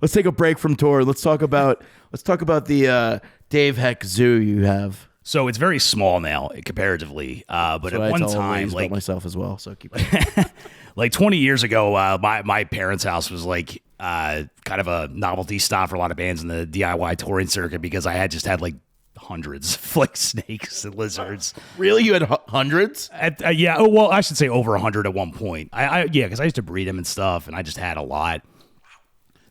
let's take a break from tour. Let's talk about the Dave Heck Zoo you have. So it's very small now comparatively, but So at one I tell time, ladies like about myself as well. So keep. like 20 years ago, my parents' house was like kind of a novelty stop for a lot of bands in the DIY touring circuit because I had like hundreds of like snakes and lizards. Really, you had hundreds? Yeah. Oh well, I should say over 100 at one point. Because I used to breed them and stuff, and I just had a lot.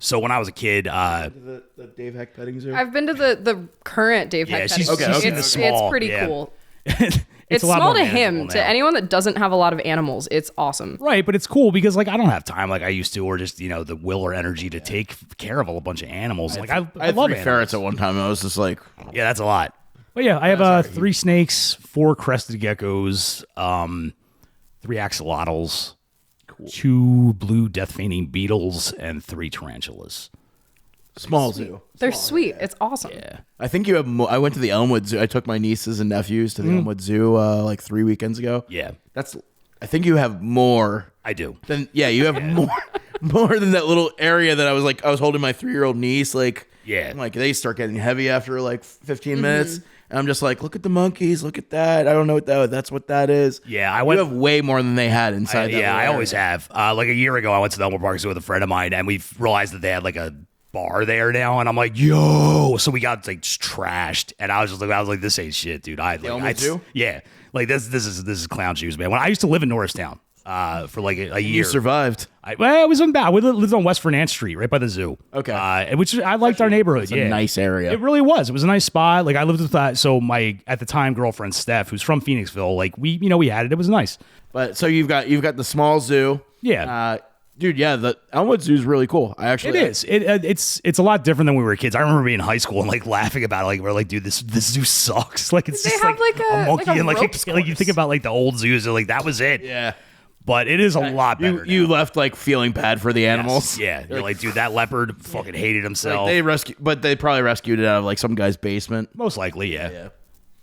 So when I was a kid, The Dave Heck petting zoo. I've been to the current Dave Heck petting zoo. She's It's pretty yeah. cool. It's a lot small more to him. manageable To now. anyone that doesn't have a lot of animals, it's awesome. Right, but it's cool because like I don't have time like I used to, or just the will or energy to take care of a bunch of animals. Like I had love 3 animals. ferrets at one time. I was just like, Yeah, that's a lot. But yeah, I have 3 snakes, 4 crested geckos, 3 axolotls, 2 blue death fainting beetles, and 3 tarantulas. small zoo. They're sweet. It's awesome. Yeah. I think you have. I went to the Elmwood Zoo. I took my nieces and nephews to the Elmwood Zoo like 3 weekends ago. Yeah, I think you have more I do. than. Yeah, you have more than that little area that I was holding my 3-year-old niece. Like, Yeah. I'm like they start getting heavy after like 15 minutes. And I'm just like, look at the monkeys, look at that. I don't know that's what that is. Yeah, You have way more than they had inside. that Yeah, little I area. always have. Like a year ago, I went to the Elmwood Park Zoo with a friend of mine, and we realized that they had like a bar there now, and I'm like, yo. So we got like just trashed, and I was like, this ain't shit, dude. Elmwood Zoo? Yeah, like this is clown shoes, man. When I used to live in Norristown for like a year. You survived. I was in bad. We lived on West Fernand Street, right by the zoo. Okay. And which I liked our neighborhood. It's a yeah, nice area. It really was. It was a nice spot. Like I lived with that. So my at the time girlfriend Steph, who's from Phoenixville, like we had it. It was nice. But so you've got the small zoo. Yeah. Dude, yeah, the Elmwood Zoo is really cool. It is. It's a lot different than when we were kids. I remember being in high school and like laughing about it. Like we're like, dude, this zoo sucks. Like it's They just have, like a monkey like a and like ropes like you think about like the old zoos. Like that was it. Yeah. But it is a lot better. You now. left like feeling bad for the animals. Yes. Yeah. You're like, dude, that leopard fucking hated himself. But they probably rescued it out of like some guy's basement. Most likely, yeah.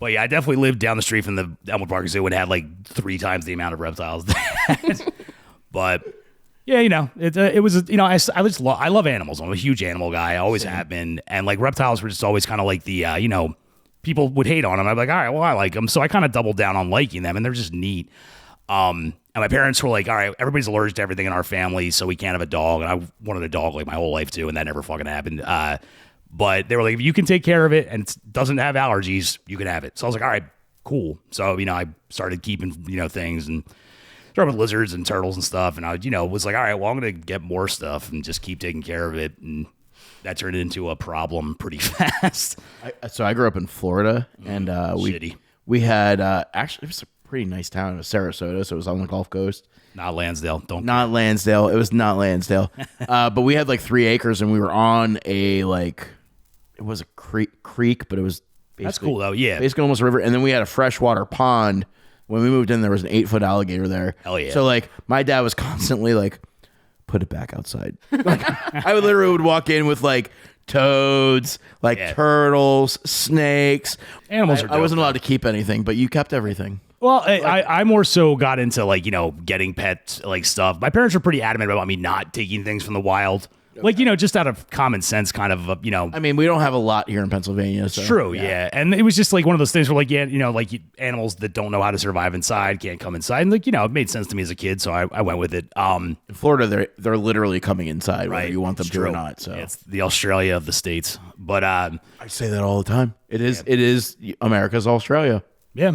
But yeah, I definitely lived down the street from the Elmwood Park Zoo and had like 3 times the amount of reptiles. But yeah, it was I love animals. I'm a huge animal guy. I always have been, and like reptiles were just always kind of like the people would hate on them. I'm like, all right, well, I like them, so I kind of doubled down on liking them, and they're just neat. And my parents were like, all right, everybody's allergic to everything in our family, so we can't have a dog. And I wanted a dog like my whole life too, and that never fucking happened. But they were like, if you can take care of it and it doesn't have allergies, you can have it. So I was like, all right, cool. So, I started keeping, things and started with lizards and turtles and stuff. And I, was like, all right, well, I'm going to get more stuff and just keep taking care of it. And that turned into a problem pretty fast. So I grew up in Florida, and we had actually it was a pretty nice town. It was Sarasota, so it was on the Gulf Coast. Not Lansdale. Not Lansdale. It was not Lansdale. But we had like 3 acres, and we were on a it was a creek, but it was basically, That's cool though. Yeah. basically almost a river. And then we had a freshwater pond. When we moved in, there was an 8-foot alligator there. Hell yeah. So like my dad was constantly like, put it back outside. Like I would walk in with like toads, like turtles, snakes. Animals are I wasn't dope, allowed to keep anything, but you kept everything. Well, I more so got into like, getting pet like stuff. My parents were pretty adamant about me not taking things from the wild. Like, just out of common sense kind of, I mean, we don't have a lot here in Pennsylvania. So, true, yeah. And it was just like one of those things where like, animals that don't know how to survive inside can't come inside. And like, it made sense to me as a kid, so I went with it. In Florida, they're literally coming inside, whether you want them to or not. So yeah, it's the Australia of the states. But I say that all the time. It is America's Australia. yeah.